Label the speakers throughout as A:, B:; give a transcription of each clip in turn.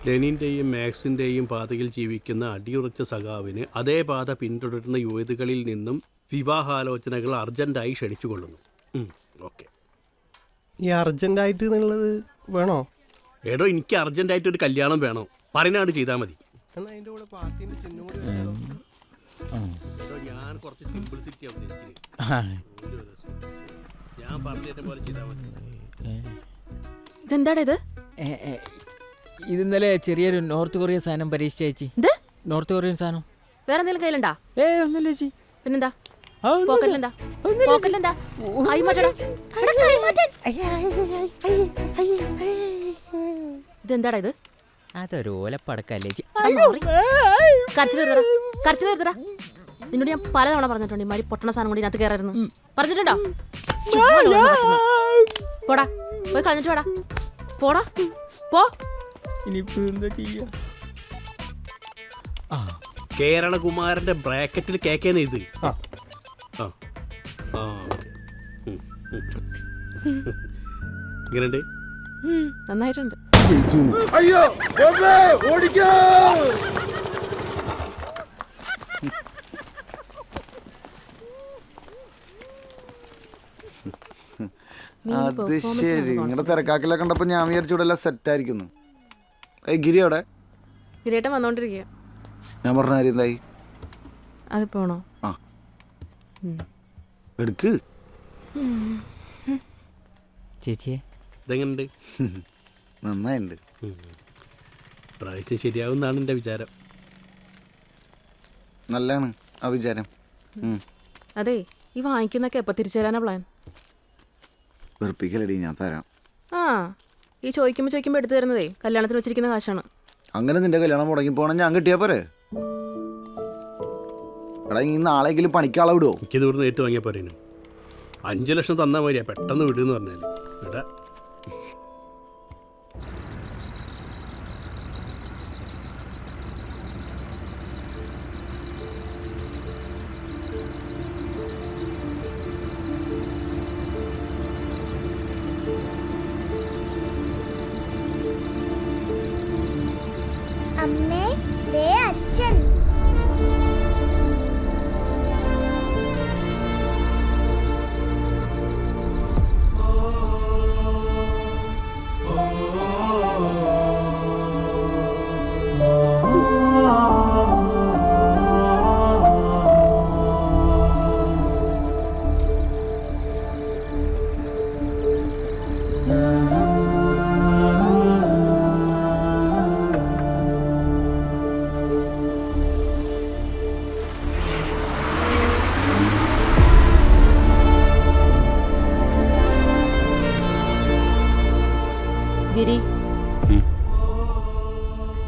A: ലെനിൻ്റെയും മാക്സിൻ്റെയും പാതയിൽ ജീവിക്കുന്ന അടിയുറച്ച സഖാവിന് അതേ പാത പിന്തുടരുന്ന യുവതികളിൽ നിന്നും വിവാഹാലോചനകൾ അർജന്റായി ക്ഷണിച്ചുകൊള്ളുന്നു. ഓക്കെ.
B: ഈ അർജന്റായിട്ട് എന്നുള്ളത് വേണോ?
A: എടോ, എനിക്ക് അർജന്റായിട്ട് ഒരു കല്യാണം വേണോ? പറയുന്നതാണ് ചെയ്താൽ മതി.
B: എന്നാ അതിന്റെ കൂടെ പാർട്ടിന്റെ ചിഹ്നം കൂടി
A: എടോ, ഞാൻ കുറച്ച് സിംപിൾസിറ്റി അവതരിക്കുന്നത്. ഞാൻ പറഞ്ഞ പോലെ ചെയ്താൽ മതി.
C: ഇതെന്താടാ ഇത്?
D: ഇത് ഇന്നലെ ചെറിയൊരു നോർത്ത് കൊറിയൻ സാധനം പരീക്ഷിച്ച ചേച്ചി. നോർത്ത് കൊറിയൻ സാധനം
C: വേറെ എന്തെങ്കിലും കയ്യിലുണ്ടാ?
D: ഒന്നുമില്ല ചേച്ചി.
C: പിന്നെന്താ പോക്കറ്റിലെന്താ? പോക്കറ്റിലെന്താ? കൈ മാറ്റടാ. കൈ മാറ്റാൻ. ഇതെന്താടാ ഇത്?
D: അതൊരു ഓലപ്പടക്കല്ലേ ചേച്ചി.
C: കരച്ചിൽ നിർത്തടാ. നിന്നോട് ഞാൻ പലതവണ പറഞ്ഞിട്ടുണ്ട് ഈ മാതിരി പൊട്ടണ സാധനം കൂടി ഇതിനകത്ത് കയറരുന്നു. പറഞ്ഞിട്ടുണ്ടോ? പോടാ, പോയി കളഞ്ഞിട്ട് പോടാ. പോടാ, പോ.
D: ഇനിയിപ്പോ എന്താ ചെയ്യാ?
A: കേരളകുമാരന്റെ ബ്രാക്കറ്റിൽ കേക്കേന്ന് ഇത്. ഇങ്ങനെയുണ്ട്.
C: നന്നായിട്ടുണ്ട്.
E: അയ്യോ ഓടിക്കോ! അത് ശരി, നിങ്ങളുടെ തിരക്കാക്കിലെ കണ്ടപ്പോ ഞാൻ വിചാരിച്ചു ഇവിടെ എല്ലാം സെറ്റ് ആയിരിക്കുന്നു. ഗിരി അവിടെ
C: ഗിരിയേട്ടൻ വന്നോണ്ടിരിക്കുക.
E: ഞാൻ പറഞ്ഞ കാര്യം എന്തായി?
C: അതിപ്പോ ആണോ?
E: ആ എടുക്ക്
D: ചേച്ചിയെ.
A: ഇതെങ്ങനെയുണ്ട്?
E: നന്നായിണ്ട്.
A: പ്രാവശ്യം ശരിയാവുന്നാണ് എൻ്റെ വിചാരം.
E: നല്ലതാണ് ആ വിചാരം.
C: അതെ, ഈ വാങ്ങിക്കുന്നൊക്കെ എപ്പോ തിരിച്ചു തരാനാ പ്ലാൻ?
E: വെറുപ്പിക്കലടി, ഞാൻ തരാം.
C: ഈ ചോദിക്കുമ്പോ എടുത്തു തരുന്നതേ കല്യാണത്തിന് വെച്ചിരിക്കുന്ന കാശാണ്.
E: അങ്ങനെ നിന്റെ കല്യാണം മുടങ്ങി പോകണം, ഞാൻ കിട്ടിയാ പോരെ? എടാ, ഈ നാളെങ്കിലും പണിക്കാളെ വിടുവോ?
A: എനിക്കിത് ഇവിടുന്ന് ഏറ്റു വാങ്ങിയാൽ പോരേനു. 5 ലക്ഷം തന്നാൽ മതിയാ, പെട്ടെന്ന് വിടുന്ന് പറഞ്ഞാൽ. എടാ,
F: അമ്മേ, ദേ അച്ഛൻ.
G: ഗിരി,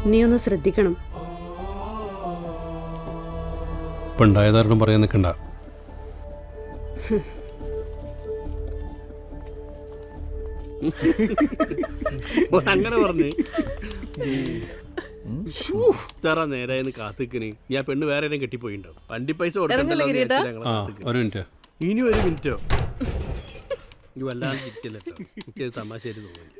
G: നീ ഒന്ന് ശ്രദ്ധിക്കണം.
A: ഇപ്പം ഉണ്ടായതാരണം പറയാൻ നിൽക്കണ്ട. അങ്ങനെ പറഞ്ഞു ഇത്ര നേരായെന്ന് കാത്തിക്കന്. ഞാൻ പെണ്ണ് വേറെ ആരെയും കെട്ടിപ്പോയിണ്ടാവും. വണ്ടി പൈസ കൊടുക്കണ്ടല്ലോ. ഇനി 1 മിനിറ്റോ? ഈ വല്ലാണ്ട് ചിറ്റല്ലോ. എനിക്കത് തമാശയായിട്ട് തോന്നുന്നു.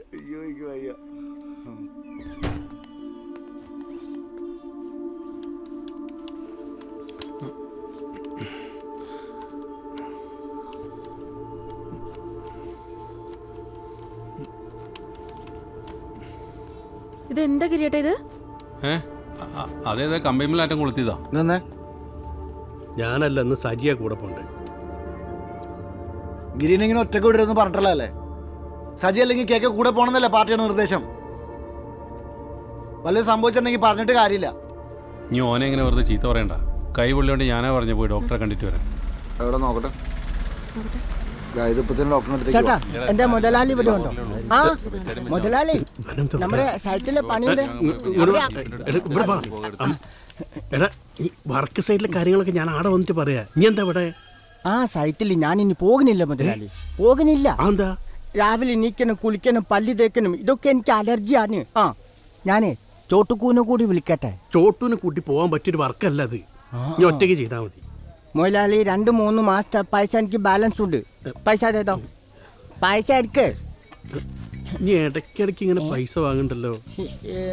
C: ഇതെന്താ ഗിരിയേട്ടാ ഇത്?
H: അതേതാ കമ്പൈമിലാറ്റം കൊളുത്തിയതാ.
A: ഞാനല്ല, ഇന്ന് സജിയ കൂടെ പോണ്ടേ.
E: ഗിരിനെ ഇങ്ങനെ ഒറ്റക്ക് വിടരുതെന്ന് പറഞ്ഞിട്ടല്ലേ? സജി അല്ലെങ്കിൽ കേക്ക് കൂടെ പോകണമെന്നല്ലേ പാർട്ടിയുടെ നിർദ്ദേശം? വല്ലതും സംഭവിച്ചിട്ടുണ്ടെങ്കിൽ പറഞ്ഞിട്ട് കാര്യമില്ല.
H: നീ ഓനെ എങ്ങനെ വെറുതെ ചീത്ത പറയണ്ട. കൈ പൊള്ളിയോണ്ട് ഞാനാ പറഞ്ഞു പോയി ഡോക്ടറെ കണ്ടിട്ട് വരാം.
E: എവിടെ നോക്കട്ടെ.
I: ചേട്ടാ, എന്റെ മുതലാളി ഇവിടെ ഉണ്ടോ? ആ മുതലാളി, നമ്മുടെ സൈറ്റിലെ പണിയുടെ
A: വർക്ക് സൈഡിലെ കാര്യങ്ങളൊക്കെ ഞാൻ ആടെ വന്നിട്ട് പറയാ. നീ എന്താ ഇവിടെ?
I: ആ സൈറ്റിൽ ഞാൻ ഇനി പോകുന്നില്ല മുതലാളി, പോകുന്നില്ല.
A: എന്താ?
I: രാവിലെ എണീക്കണം, കുളിക്കണം, പല്ല് തേക്കണം, ഇതൊക്കെ എനിക്ക് അലർജിയാണ്. ഞാനേ ചോട്ടുക്കൂനെ കൂടി വിളിക്കട്ടെ?
A: ചോട്ടൂനെ കൂട്ടി പോകാൻ പറ്റിയൊരു വർക്കല്ല അത്. നീ ഒറ്റയ്ക്ക് ചെയ്താൽ മതി.
I: മുതലാളി 2-3 മാസത്തെ പൈസ എനിക്ക് ബാലൻസ് ഉണ്ട്. പൈസ തേതോ, പൈസ എടുക്ക്.
A: നീ ഇടയ്ക്കിടയ്ക്ക് ഇങ്ങനെ പൈസ വാങ്ങണ്ടല്ലോ.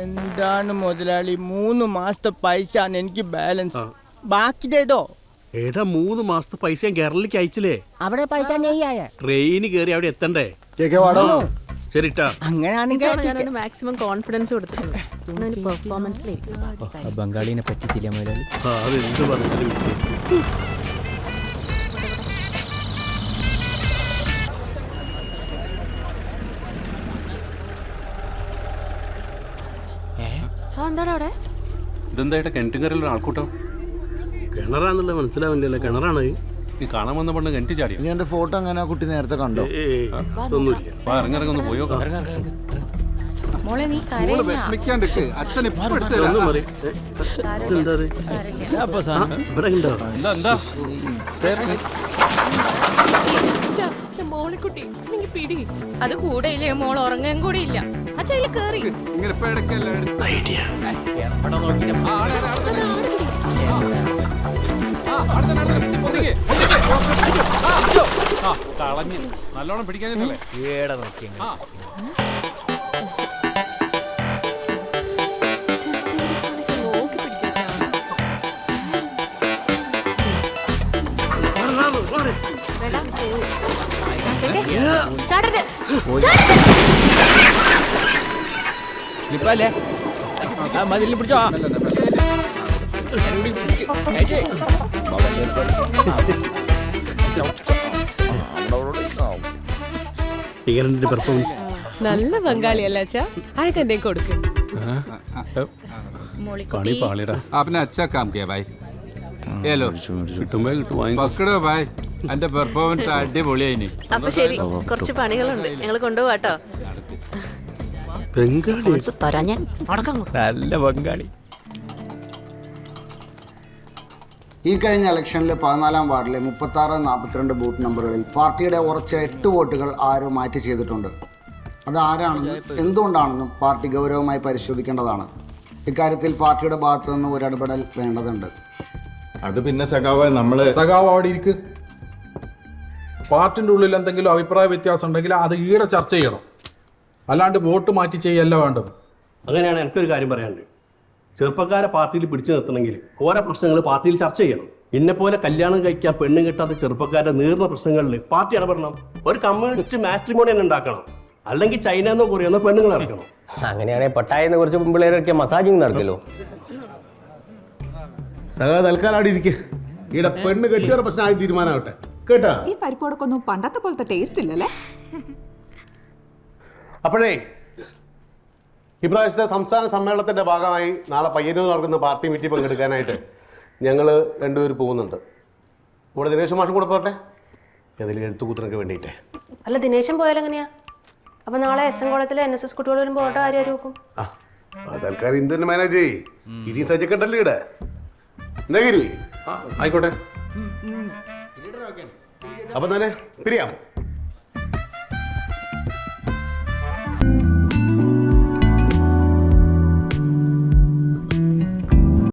I: എന്താണ് മുതലാളി 3 മാസത്തെ പൈസ ആണ് എനിക്ക് ബാലൻസ്. ബാക്കി തേതോ.
A: ഏടാ 3 മാസത്തെ പൈസ ഞാൻ കേരളത്തിലേക്ക് അയച്ചില്ലേ.
I: അവിടെ പൈസ നെയ്യായ
A: ട്രെയിന് കയറി അവിടെ എത്തണ്ടേ. ശരി ട്ടാ.
I: അങ്ങനെയാണെങ്കിൽ
C: മാക്സിമം കോൺഫിഡൻസ് കൊടുത്തിട്ടുണ്ട് പെർഫോമൻസിലേക്ക്.
D: ബംഗാളിനെ പറ്റിച്ചില്ല മുതലാളി.
A: അതെന്ത് പറഞ്ഞാലും
C: എന്താണ് അവിടെ?
H: ഇതെന്തായിട്ട് കിണറ്റുകരയിലൊരു ആൾക്കൂട്ടം?
A: കിണറാന്നുള്ള മനസ്സിലാവില്ലല്ലോ. കിണറാണ്
H: നീ കാണാൻ വന്ന പെണ്ണ് കിണറ്റ് ചാടിയോ?
E: ഇനി എന്റെ ഫോട്ടോ അങ്ങനെ ആ കുട്ടി നേരത്തെ കണ്ടോ?
A: ഒന്നുമില്ല.
H: ഇറങ്ങിറങ്ങൊന്ന് പോയോ?
C: മോളെ നീ
H: അച്ഛൻ
A: ഒന്നും മതി. ഇതെന്താ ഇത്? ഇവിടെ ഉണ്ടോ?
H: എന്താ
C: മോളിക്കുട്ടി പിടി. അത് കൂടെ ഇല്ലേ മോൾ ഉറങ്ങാൻ കൂടി ഇല്ല. അച്ഛയില് കേറി
A: ഐഡിയ.
H: കളഞ്ഞ് നല്ലോണം പിടിക്കാനല്ലേ?
D: ഇപ്പല്ലേ മതിലിൽ പിടിച്ചോ.
A: ഇങ്ങനെ പെർഫോമൻസ്
C: നല്ല ബംഗാളിയല്ല അച്ഛാ. അതൊക്കെ എന്തേ കൊടുക്കും.
H: പണി പാളിടാ.
G: आपने अच्छा काम किया भाई. ये लो
H: കിട്ടുമ്പോ കിട്ടും.
G: പക്കടോ ഭായ്. എന്റെ പെർഫോമൻസ് അടിപൊളിയായിനി.
C: അപ്പൊ ശരി, കുറച്ച് പണികളുണ്ട്, ഞങ്ങൾ കൊണ്ടുപോവാട്ടോ.
A: ബംഗാളി
I: നല്ല ബംഗാളി.
E: ഈ കഴിഞ്ഞ ഇലക്ഷനിൽ 14-ാം വാർഡിലെ 36-42 ബൂത്ത് നമ്പറുകളിൽ പാർട്ടിയുടെ ഉറച്ച 8 വോട്ടുകൾ ആരോ മാറ്റി ചെയ്തിട്ടുണ്ട്. അത് ആരാണെന്നും എന്തുകൊണ്ടാണെന്നും പാർട്ടി ഗൗരവമായി പരിശോധിക്കേണ്ടതാണ്. ഇക്കാര്യത്തിൽ പാർട്ടിയുടെ ഭാഗത്തു നിന്ന് ഒരു ഇടപെടൽ വേണ്ടതുണ്ട്.
J: അത് പിന്നെ സഖാവ് അവിടെ ഇരിക്ക്. പാർട്ടിൻ്റെ ഉള്ളിൽ എന്തെങ്കിലും അഭിപ്രായ വ്യത്യാസം ഉണ്ടെങ്കിൽ അത് ഈടെ ചർച്ച ചെയ്യണം, അല്ലാണ്ട് വോട്ട് മാറ്റി ചെയ്യല്ല വേണ്ടത്.
A: അങ്ങനെയാണ് എനിക്കൊരു കാര്യം പറയാനുണ്ട്. ചെറുപ്പക്കാരെ പാർട്ടിയിൽ പിടിച്ചു നിർത്തണമെങ്കിൽ ഓരോ പ്രശ്നങ്ങൾ പാർട്ടിയിൽ ചർച്ച ചെയ്യണം. ഇന്നെപ്പോലെ കല്യാണം കഴിക്കാൻ പെണ്ണ് കിട്ടാത്ത ചെറുപ്പക്കാരുടെ നീർന്ന പ്രശ്നങ്ങളിൽ പാർട്ടി ഇടപെടണം. ഒരു കമ്മ്യൂണിസ്റ്റ് മാട്രിമോണി തന്നെ ഉണ്ടാക്കണം. അല്ലെങ്കിൽ ചൈന എന്നോ കൊറിയെന്നോ പെണ്ണുങ്ങൾ ഇറക്കണം.
B: അങ്ങനെയാണെങ്കിൽ പട്ടായെന്ന് കുറച്ച് പിള്ളേരൊക്കെ മസാജിങ് നടക്കല്ലോ.
J: സഖാ തൽക്കാലം അവിടെ ഇരിക്കുക. ഈടെ പെണ്ണ് കെട്ടിയൊരു പ്രശ്നമായി തീരുമാനമാവട്ടെ കേട്ടാ.
K: ഈ പരിപ്പോടൊക്കൊന്നും പണ്ടത്തെ പോലത്തെ ടേസ്റ്റ് ഇല്ലല്ലേ?
J: അപ്പോഴേ ഇപ്രാവശ്യത്തെ സംസ്ഥാന സമ്മേളനത്തിന്റെ ഭാഗമായി നാളെ പയ്യന്നൂർ നടക്കുന്ന പാർട്ടി മീറ്റിംഗ് പങ്കെടുക്കാനായിട്ട് ഞങ്ങൾ രണ്ടുപേരും പോകുന്നുണ്ട്. ഇവിടെ ദിനേശ് മാഷും കൂടെ പോട്ടെ, ഏതെങ്കിലും എഴുത്തുകൂത്തിനൊക്കെ വേണ്ടിയിട്ടേ.
C: അല്ല, ദിനേശൻ പോയാലെങ്ങനെയാ? അപ്പൊ നാളെ SN കോളേജിലെ NSS കുട്ടികൾ വരുമ്പോ ഓട്ടോ ആരും നോക്കും?
J: തൽക്കാലം ഇന്ത്യൻ മാനേജ് ഇരി സജ്ജക്കണ്ടല്ലേ ഇവിടെ. എന്താ ഗിരി?
H: ആയിക്കോട്ടെ.
J: അപ്പൊ തന്നെ പിരിയാം.